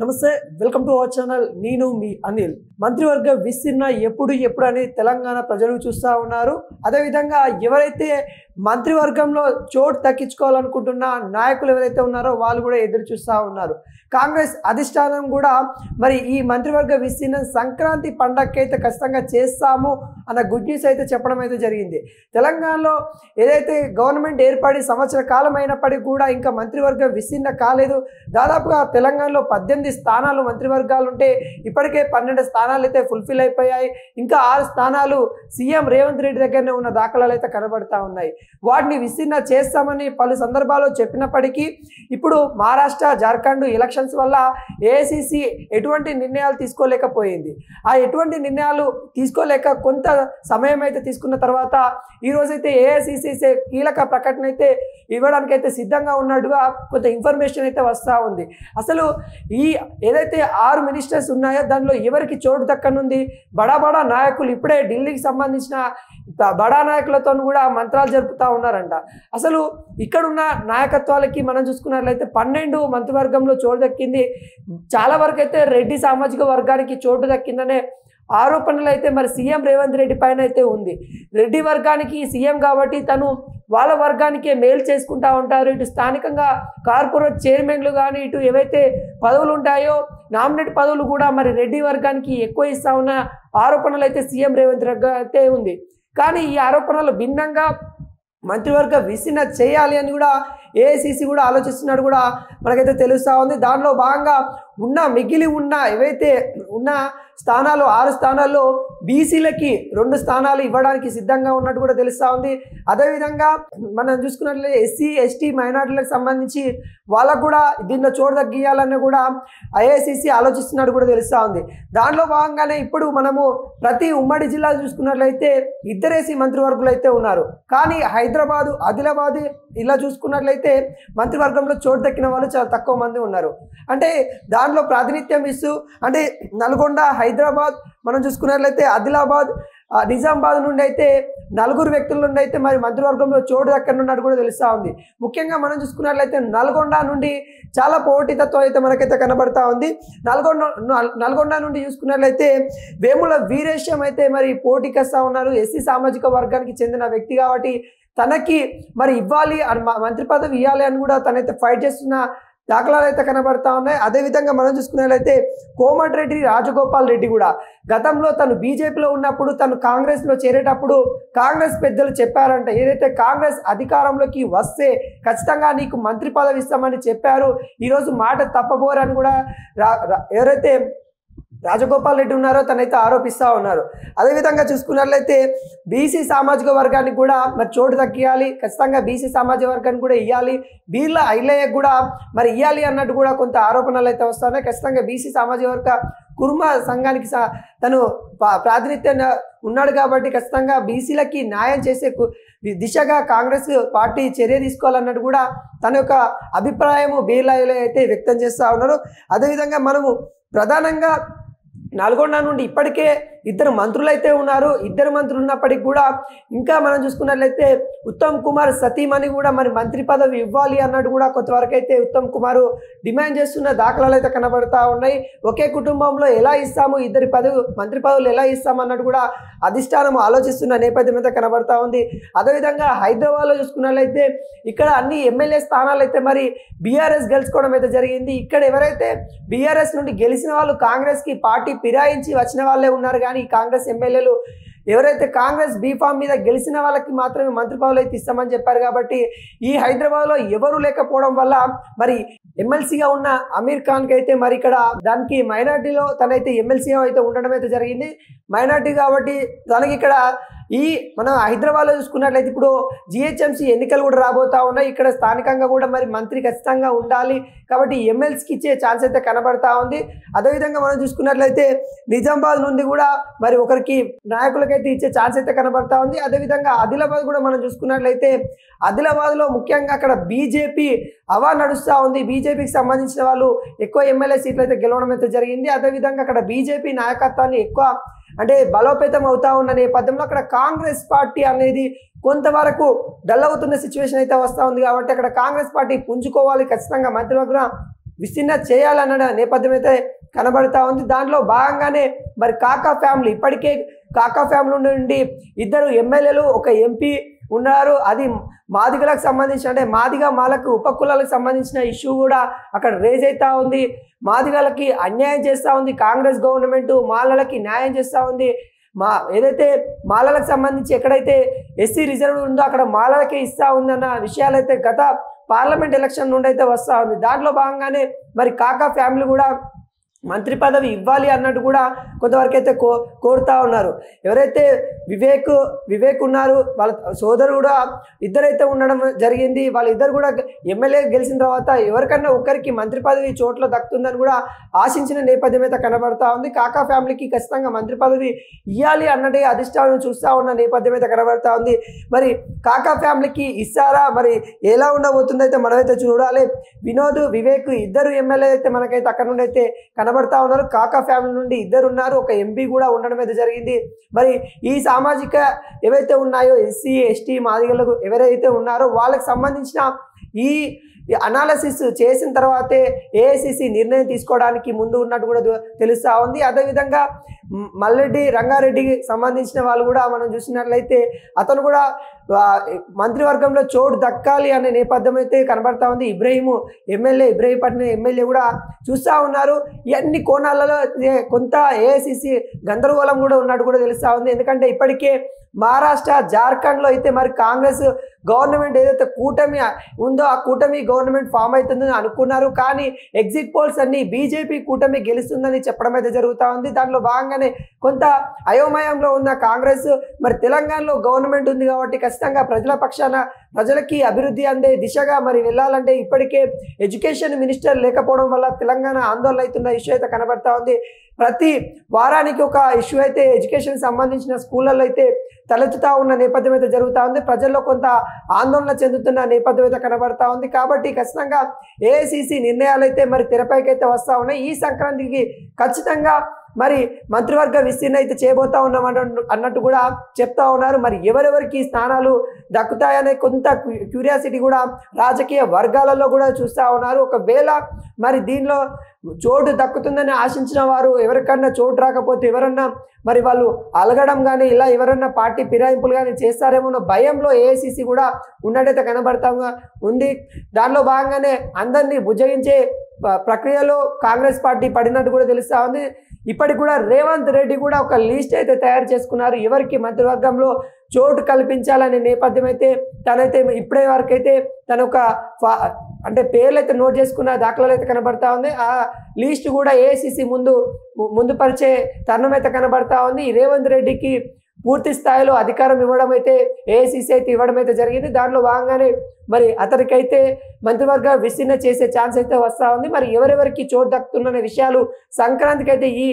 నమస్తే welcome to our channel నేను మీ అనిల్ మంత్రివర్గ విస్తరణ ఎప్పుడు అని తెలంగాణ ప్రజలు చూస్తూ ఉన్నారు. అదేవిధంగా ఎవరైతే మంత్రివర్గంలో చోటు దక్కించుకోవాలనుకుంటున్న నాయకులు ఎవరైతే ఉన్నారో వాళ్ళు కూడా ఎదురు చూస్తూ ఉన్నారు. కాంగ్రెస్ అధిష్టానం కూడా మరి ఈ మంత్రివర్గ విస్తరణ సంక్రాంతి పండగకి అయితే ఖచ్చితంగా చేస్తాము అన్న గుడ్ న్యూస్ అయితే చెప్పడం అయితే జరిగింది. తెలంగాణలో ఏదైతే గవర్నమెంట్ ఏర్పడి సంవత్సర కాలం అయినప్పటికీ కూడా ఇంకా మంత్రివర్గ విస్తరణ కాలేదు. దాదాపుగా తెలంగాణలో 18 స్థానాలు మంత్రివర్గాలు ఉంటే ఇప్పటికే 12 స్థానాలు అయితే ఫుల్ఫిల్ అయిపోయాయి. ఇంకా 6 స్థానాలు సీఎం రేవంత్ రెడ్డి దగ్గరనే ఉన్న దాఖలాలు అయితే కనబడతా ఉన్నాయి. వాటిని విస్తరణ చేస్తామని పలు సందర్భాల్లో చెప్పినప్పటికీ ఇప్పుడు మహారాష్ట్ర జార్ఖండ్ ఎలక్షన్స్ వల్ల ఏఐసిసి ఎటువంటి నిర్ణయాలు తీసుకోలేకపోయింది. ఆ ఎటువంటి నిర్ణయాలు తీసుకోలేక కొంత సమయం అయితే తీసుకున్న తర్వాత ఈరోజైతే ఏఐసిసి కీలక ప్రకటన అయితే ఇవ్వడానికి అయితే సిద్ధంగా ఉన్నట్టుగా కొంత ఇన్ఫర్మేషన్ అయితే వస్తూ ఉంది. అసలు ఈ ఏదైతే 6 మినిస్టర్స్ ఉన్నాయో దానిలో ఎవరికి చోటు దక్కనుంది? బడా నాయకులు ఇప్పుడే ఢిల్లీకి సంబంధించిన బడా నాయకులతో కూడా మంత్రాలు జరుపుతూ ఉన్నారంట. అసలు ఇక్కడున్న నాయకత్వాలకి మనం చూసుకున్నట్లయితే 12 మంత్రివర్గంలో చోటు దక్కింది. చాలా వరకు అయితే రెడ్డి సామాజిక వర్గానికి చోటు దక్కిందనే ఆరోపణలు అయితే మరి సీఎం రేవంత్ రెడ్డి పైన అయితే ఉంది. రెడ్డి వర్గానికి సీఎం కాబట్టి తను వాళ్ళ వర్గానికే మేలు చేసుకుంటూ ఉంటారు. ఇటు స్థానికంగా కార్పొరేట్ చైర్మన్లు కానీ ఇటు ఏవైతే పదవులు ఉంటాయో నామినేట్ పదవులు కూడా మరి రెడ్డి వర్గానికి ఎక్కువ ఇస్తా ఉన్న ఆరోపణలు అయితే సీఎం రేవంత్ రెడ్డి అయితే ఉంది. కానీ ఈ ఆరోపణలు భిన్నంగా మంత్రివర్గ విస్తరణ చేయాలి అని కూడా ఏఐసిసి కూడా ఆలోచిస్తున్నాడు కూడా మనకైతే తెలుస్తూ ఉంది. దానిలో భాగంగా మిగిలి ఉన్న ఏవైతే ఉన్న స్థానాలు 6 స్థానాల్లో బీసీలకి 2 స్థానాలు ఇవ్వడానికి సిద్ధంగా ఉన్నట్టు కూడా తెలుస్తూ ఉంది. అదేవిధంగా మనం చూసుకున్నట్లయితే ఎస్సీ ఎస్టీ మైనార్టీలకు సంబంధించి వాళ్ళకు కూడా దీనిలో చోటు తగ్గియాలని కూడా ఏఐసిసి ఆలోచిస్తున్నట్టు కూడా తెలుస్తూ ఉంది. దానిలో భాగంగానే ఇప్పుడు మనము ప్రతి ఉమ్మడి జిల్లా చూసుకున్నట్లయితే 2 ఎస్సీ మంత్రివర్గులు అయితే ఉన్నారు. కానీ హైదరాబాదు ఆదిలాబాద్ ఇలా చూసుకున్నట్లయితే మంత్రివర్గంలో చోటు దక్కిన వాళ్ళు చాలా తక్కువ మంది ఉన్నారు. అంటే దానిలో ప్రాతినిధ్యం ఇస్తూ అంటే నల్గొండ హైదరాబాద్ మనం చూసుకున్నట్లయితే ఆదిలాబాద్ నిజామాబాద్ నుండి అయితే 4 వ్యక్తుల నుండి అయితే మరి మంత్రివర్గంలో చోటు దక్కనున్నట్టు కూడా తెలుస్తూ ఉంది. ముఖ్యంగా మనం నల్గొండ నుండి చాలా పోటీతత్వం అయితే మనకైతే కనబడతా ఉంది. నల్గొండ నుండి చూసుకున్నట్లయితే వేముల వీరేశం అయితే మరి పోటీకి వస్తూ ఉన్నారు. ఎస్సీ సామాజిక వర్గానికి చెందిన వ్యక్తి కాబట్టి తనకి మరి ఇవ్వాలి మంత్రి పదవి ఇవ్వాలి అని కూడా తనైతే ఫైట్ చేస్తున్న దాఖలాలు అయితే కనబడతా ఉన్నాయి. అదేవిధంగా మనం చూసుకున్నట్లయితే కోమటిరెడ్డి రాజగోపాల్ రెడ్డి కూడా గతంలో తను బీజేపీలో ఉన్నప్పుడు తను కాంగ్రెస్లో చేరేటప్పుడు కాంగ్రెస్ పెద్దలు చెప్పారంట, ఏదైతే కాంగ్రెస్ అధికారంలోకి వస్తే ఖచ్చితంగా నీకు మంత్రి పదవి ఇస్తామని చెప్పారు. ఈరోజు మాట తప్పబోరని కూడా ఎవరైతే రాజగోపాల్ రెడ్డి ఉన్నారో తనైతే ఆరోపిస్తూ ఉన్నారు. అదేవిధంగా చూసుకున్నట్లయితే బీసీ సామాజిక వర్గానికి కూడా మరి చోటు దక్కియాలి, ఖచ్చితంగా బీసీ సామాజిక వర్గానికి కూడా ఇవ్వాలి, బీర్ల ఐలయ్యకు కూడా మరి ఇవ్వాలి అన్నట్టు కూడా కొంత ఆరోపణలు అయితే వస్తున్నాయి. ఖచ్చితంగా బీసీ సామాజిక వర్గ కుర్మ సంఘానికి తను ప్రాతినిధ్యం ఉన్నాడు కాబట్టి ఖచ్చితంగా బీసీలకి న్యాయం చేసే దిశగా కాంగ్రెస్ పార్టీ చర్య తీసుకోవాలన్నట్టు కూడా తన యొక్క అభిప్రాయము బీర్ల ఐలయ్య అయితే వ్యక్తం చేస్తూ ఉన్నారు. అదేవిధంగా మనము ప్రధానంగా నల్గొండ నుండి ఇప్పటికే 2 మంత్రులు అయితే ఉన్నారు. 2 మంత్రులు ఉన్నప్పటికీ కూడా ఇంకా మనం చూసుకున్నట్లయితే ఉత్తమ్ కుమార్ సతీమణి కూడా మరి మంత్రి పదవి ఇవ్వాలి అన్నట్టు కూడా కొంతవరకు అయితే ఉత్తమ్ కుమార్ డిమాండ్ చేస్తున్న దాఖలాలు అయితే కనబడతా ఉన్నాయి. ఒకే కుటుంబంలో ఎలా ఇస్తాము, 2 మంత్రి పదవులు ఎలా ఇస్తాము అన్నట్టు కూడా అధిష్టానం ఆలోచిస్తున్న నేపథ్యం అయితే కనబడతా ఉంది. అదేవిధంగా హైదరాబాద్లో చూసుకున్నట్లయితే ఇక్కడ అన్ని ఎమ్మెల్యే స్థానాలు అయితే మరి బీఆర్ఎస్ గెలుచుకోవడం అయితే జరిగింది. ఇక్కడ ఎవరైతే బీఆర్ఎస్ నుండి గెలిచిన వాళ్ళు కాంగ్రెస్కి పార్టీ ఫిరాయించి వచ్చిన వాళ్ళే ఉన్నారు. కానీ కాంగ్రెస్ ఎమ్మెల్యేలు ఎవరైతే కాంగ్రెస్ బీఫామ్ మీద గెలిచిన వాళ్ళకి మాత్రమే మంత్రి పదవులు అయితే ఇస్తామని చెప్పారు. కాబట్టి ఈ హైదరాబాద్లో ఎవరు లేకపోవడం వల్ల మరి ఎమ్మెల్సీగా ఉన్న అమీర్ ఖాన్కి అయితే మరి ఇక్కడ దానికి మైనార్టీలో తనైతే ఎమ్మెల్సీగా అయితే ఉండడం అయితే జరిగింది. మైనార్టీ కాబట్టి తనకి ఇక్కడ మనం హైదరాబాద్లో చూసుకున్నట్లయితే ఇప్పుడు జిహెచ్ఎంసీ ఎన్నికలు కూడా రాబోతా ఉన్నాయి. ఇక్కడ స్థానికంగా కూడా మరి మంత్రి ఖచ్చితంగా ఉండాలి కాబట్టి ఎమ్మెల్సీకి ఇచ్చే ఛాన్స్ అయితే కనబడతా ఉంది. అదేవిధంగా మనం చూసుకున్నట్లయితే నిజామాబాద్ నుండి కూడా మరి ఒకరికి నాయకులకైతే ఇచ్చే ఛాన్స్ అయితే కనబడతా ఉంది. అదేవిధంగా ఆదిలాబాద్ కూడా మనం చూసుకున్నట్లయితే ఆదిలాబాద్లో ముఖ్యంగా అక్కడ బీజేపీ హవా నడుస్తూ ఉంది. బీజేపీకి సంబంధించిన వాళ్ళు ఎక్కువ ఎమ్మెల్యే సీట్లు అయితే గెలవడం అయితే జరిగింది. అదేవిధంగా అక్కడ బీజేపీ నాయకత్వాన్ని ఎక్కువ అంటే బలోపేతం అవుతా ఉన్న నేపథ్యంలో అక్కడ కాంగ్రెస్ పార్టీ అనేది కొంతవరకు డల్ అవుతున్న సిచ్యువేషన్ అయితే వస్తూ ఉంది. కాబట్టి అక్కడ కాంగ్రెస్ పార్టీ పుంజుకోవాలి, ఖచ్చితంగా మంత్రివర్గం విస్తీర్ణ చేయాలన్న నేపథ్యం అయితే కనబడతా ఉంది. దాంట్లో భాగంగానే మరి కాకా ఫ్యామిలీ ఇప్పటికే కాకా ఫ్యామిలీ నుండి 2 ఎమ్మెల్యేలు, 1 ఎంపీ ఉన్నారు. అది మాదిగలకు సంబంధించిన అంటే మాదిగ మాలకు ఉపకులాలకు సంబంధించిన ఇష్యూ కూడా అక్కడ రేజ్ అవుతా ఉంది. మాదిగలకి అన్యాయం చేస్తూ ఉంది కాంగ్రెస్ గవర్నమెంట్, మాలలకి న్యాయం చేస్తూ ఉంది. ఏదైతే మాలలకు సంబంధించి ఎక్కడైతే ఎస్సీ రిజర్వ్ ఉందో అక్కడ మాలలకే ఇస్తూ ఉందన్న విషయాలైతే గత పార్లమెంట్ ఎలక్షన్ నుండి అయితే వస్తూ ఉంది. దాంట్లో భాగంగానే మరి కాకా ఫ్యామిలీ కూడా మంత్రి పదవి అన్నట్టు కూడా కొంతవరకు అయితే కోరుతా ఉన్నారు. ఎవరైతే వివేక్ ఉన్నారు వాళ్ళ సోదరు కూడా ఇద్దరైతే ఉండడం జరిగింది. వాళ్ళిద్దరు కూడా ఎమ్మెల్యే గెలిచిన తర్వాత ఎవరికన్నా ఒకరికి మంత్రి పదవి చోట్ల దక్కుతుందని కూడా ఆశించిన నేపథ్యం అయితే కనబడతా ఉంది. కాకా ఫ్యామిలీకి ఖచ్చితంగా మంత్రి పదవి ఇవ్వాలి అన్నదే అధిష్టానం చూస్తూ ఉన్న నేపథ్యం అయితే కనబడతా ఉంది. మరి కాకా ఫ్యామిలీకి ఇస్తారా, మరి ఎలా ఉండబోతుందో అయితే మనమైతే చూడాలి. వినోద్, వివేక్ ఇద్దరు ఎమ్మెల్యే అయితే మనకైతే అక్కడ నుండి అయితే కనబడతా ఉన్నారు. కాకా ఫ్యామిలీ నుండి 2 ఉన్నారు, 1 ఎంపీ కూడా ఉండడం అయితే జరిగింది. మరి ఈ సామాజిక ఏవైతే ఉన్నాయో ఎస్సీ ఎస్టీ మాదిగలకు ఎవరైతే ఉన్నారో వాళ్ళకి సంబంధించిన ఈ అనాలసిస్ చేసిన తర్వాతే ఏఐసిసి నిర్ణయం తీసుకోవడానికి ముందు ఉన్నట్టు కూడా తెలుస్తూ ఉంది. అదేవిధంగా మల్లెడ్డి రంగారెడ్డికి సంబంధించిన వాళ్ళు కూడా మనం చూసినట్లయితే అతను కూడా మంత్రివర్గంలో చోటు దక్కాలి అనే నేపథ్యం అయితే కనబడతా ఉంది. ఇబ్రహీంపట్నం ఎమ్మెల్యే కూడా చూస్తూ ఉన్నారు. ఇవన్నీ కోణాలలో కొంత ఏఐసిసి గందరగోళం కూడా ఉన్నట్టు కూడా తెలుస్తూ ఉంది. ఎందుకంటే ఇప్పటికే మహారాష్ట్ర, జార్ఖండ్లో అయితే మరి కాంగ్రెస్ గవర్నమెంట్ ఏదైతే కూటమి ఉందో ఆ కూటమి గవర్నమెంట్ ఫామ్ అవుతుందని అనుకున్నారు. కానీ ఎగ్జిట్ పోల్స్ అన్ని బీజేపీ కూటమి గెలుస్తుందని చెప్పడం అయితే జరుగుతూ ఉంది. దాంట్లో భాగంగానే కొంత అయోమయంలో ఉన్న కాంగ్రెస్ మరి తెలంగాణలో గవర్నమెంట్ ఉంది కాబట్టి ఖచ్చితంగా ప్రజల పక్షాన ప్రజలకి అభివృద్ధి అందే దిశగా మరి వెళ్ళాలంటే ఇప్పటికే ఎడ్యుకేషన్ మినిస్టర్ లేకపోవడం వల్ల తెలంగాణ ఆందోళన అవుతున్న ఇష్యూ అయితే కనబడతా ఉంది. ప్రతి వారానికి ఒక ఇష్యూ అయితే ఎడ్యుకేషన్ సంబంధించిన స్కూళ్ళల్లో అయితే తలెత్తుతా ఉన్న నేపథ్యం అయితే జరుగుతూ ఉంది. ప్రజల్లో కొంత ఆందోళన చెందుతున్న నేపథ్యం అయితే కనబడతా ఉంది. కాబట్టి ఖచ్చితంగా ఏఐసిసి నిర్ణయాలు అయితే మరి తెరపైకి అయితే వస్తూ ఉన్నాయి. ఈ సంక్రాంతికి ఖచ్చితంగా మరి మంత్రివర్గ విస్తీర్ణ అయితే చేయబోతా ఉన్నాం అన్నట్టు కూడా చెప్తా ఉన్నారు. మరి ఎవరెవరికి స్థానాలు దక్కుతాయనే కొంత క్యూరియాసిటీ కూడా రాజకీయ వర్గాలలో కూడా చూస్తూ ఉన్నారు. ఒకవేళ మరి దీనిలో చోటు దక్కుతుందని ఆశించిన వారు ఎవరికన్నా చోటు రాకపోతే ఎవరన్నా మరి వాళ్ళు అలగడం కానీ ఇలా ఎవరన్నా పార్టీ ఫిరాయింపులు కానీ చేస్తారేమో భయంలో ఏఐసిసి కూడా ఉన్నట్టయితే కనబడతా ఉంది. దానిలో భాగంగానే అందరినీ బుజ్జగించే ప్రక్రియలో కాంగ్రెస్ పార్టీ పడినట్టు కూడా తెలుస్తూ ఉంది. ఇప్పటికి కూడా రేవంత్ రెడ్డి కూడా ఒక లిస్ట్ అయితే తయారు చేసుకున్నారు. ఎవరికి మంత్రివర్గంలో చోటు కల్పించాలనే నేపథ్యం అయితే తనైతే ఇప్పటి వరకు అయితే తన ఒక అంటే పేర్లు అయితే నోట్ చేసుకున్న దాఖలాలు అయితే కనబడతా ఉంది. ఆ లిస్ట్ కూడా ఏఐసిసి ముందు పరిచే తరుణం అయితే కనబడతా ఉంది. రేవంత్ రెడ్డికి పూర్తి స్థాయిలో అధికారం ఇవ్వడం అయితే ఏఐసిసి అయితే ఇవ్వడం అయితే జరిగింది. దాంట్లో భాగంగానే మరి అతనికైతే మంత్రివర్గ విస్తీర్ణ చేసే ఛాన్స్ అయితే వస్తూ ఉంది. మరి ఎవరెవరికి చోటు దక్కుతున్న విషయాలు సంక్రాంతికి అయితే ఈ